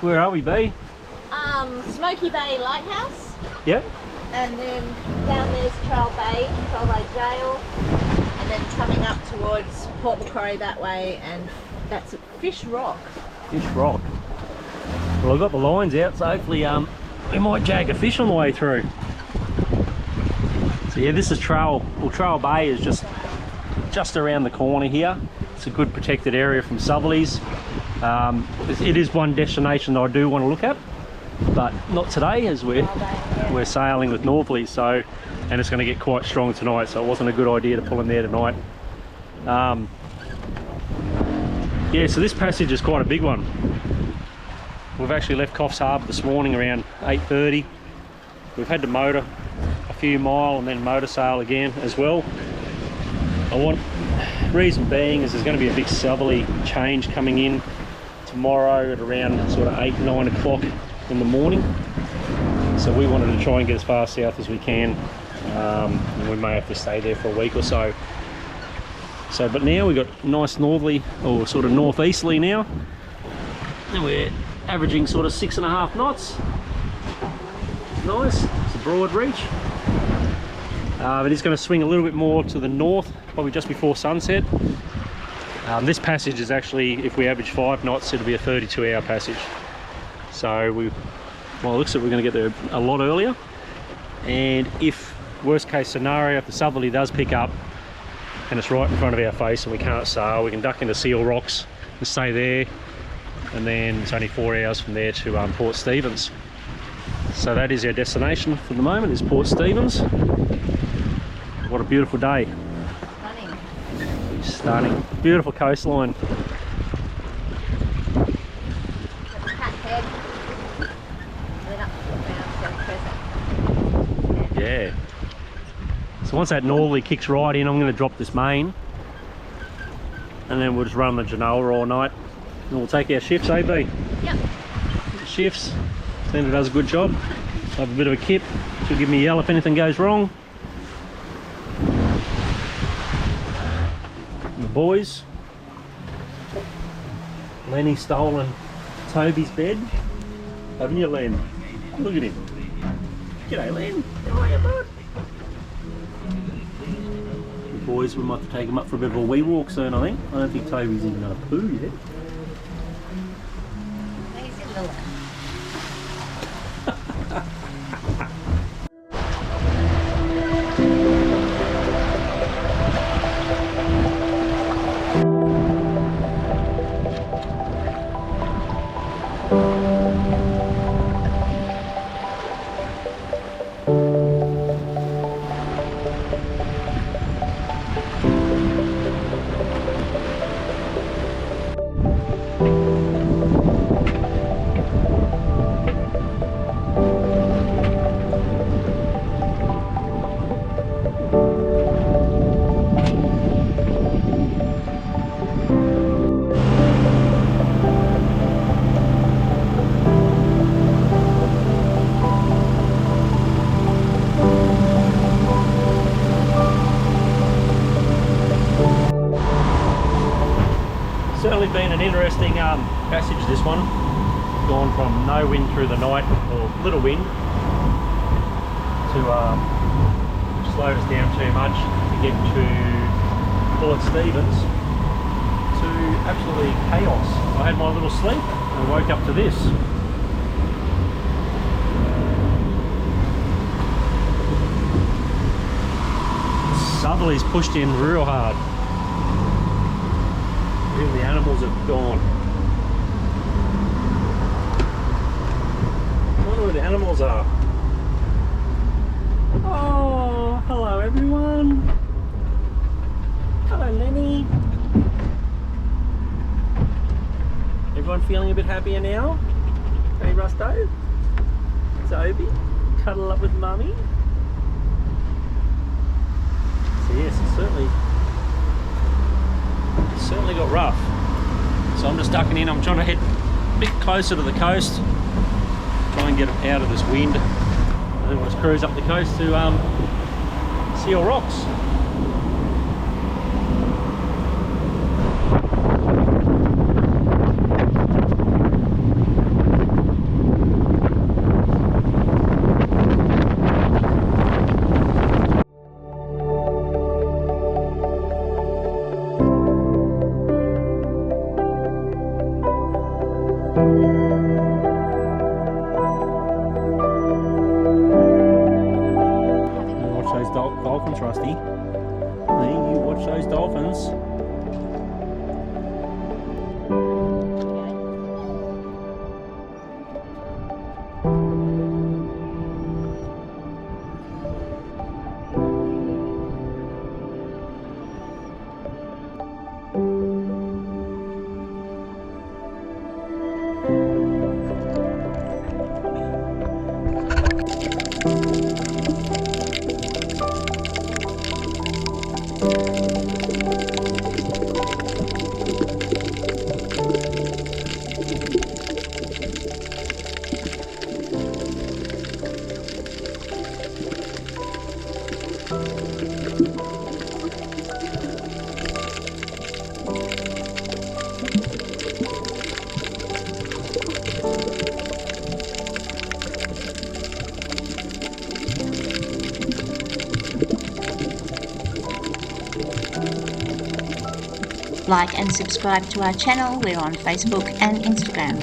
Where are we, Bee? Smoky Bay Lighthouse. Yep. And then down there's Trail Bay Jail. And then coming up towards Port Macquarie that way, and that's Fish Rock. Fish Rock. Well, I've got the lines out, so hopefully we might jag a fish on the way through. So yeah, this is Trail Bay is just around the corner here. It's a good protected area from southerlies. It is one destination that I do want to look at, but not today, as we're sailing with northerlies. So, and it's going to get quite strong tonight, so it wasn't a good idea to pull in there tonight. Yeah, so this passage is quite a big one. We've actually left Coffs Harbour this morning around 8:30. We've had to motor a few mile and then motor sail again as well. Reason being is there's going to be a big southerly change coming in tomorrow at around sort of 8-9 o'clock in the morning. So we wanted to try and get as far south as we can, and we may have to stay there for a week or so. But now we've got nice northerly, or sort of northeasterly now, and we're averaging sort of 6.5 knots. Nice. It's a broad reach. It is going to swing a little bit more to the north, probably just before sunset. This passage is actually, if we average 5 knots, it'll be a 32-hour passage. So well, it looks like we're going to get there a lot earlier. And if worst case scenario, if the southerly does pick up and it's right in front of our face and we can't sail, we can duck into Seal Rocks and stay there. And then it's only 4 hours from there to Port Stephens. So that is our destination for the moment, is Port Stephens. What a beautiful day. Stunning. Stunning. Beautiful coastline. Yeah. So once that northerly kicks right in, I'm going to drop this main. And then we'll just run the Genoa all night. And we'll take our shifts, AB. Yep. Shifts. Sandra does a good job. Have a bit of a kip. She'll give me a yell if anything goes wrong. The boys. Lenny's stolen Toby's bed. Haven't you, Len? Look at him. G'day, Len. How are you, bud? The boys, we might have to take him up for a bit of a wee walk soon, I think. I don't think Toby's even going to poo yet. He's in the Certainly been an interesting passage, this one. Gone from no wind through the night, or little wind, to slowed us down too much to get to Port Stephens, to absolutely chaos. I had my little sleep and woke up to this. Southerly's pushed in real hard. Even the animals have gone. I wonder where the animals are. Oh, hello everyone. Hello Lenny. Everyone feeling a bit happier now? Hey Rusto? Toby? Cuddle up with Mummy? So yes, it's certainly got rough. So I'm just ducking in. I'm trying to head a bit closer to the coast, try and get out of this wind, and then we'll just cruise up the coast to Seal Rocks. Watch those dolphins, Rusty. Hey, you watch those dolphins. Like and subscribe to our channel. We're on Facebook and Instagram.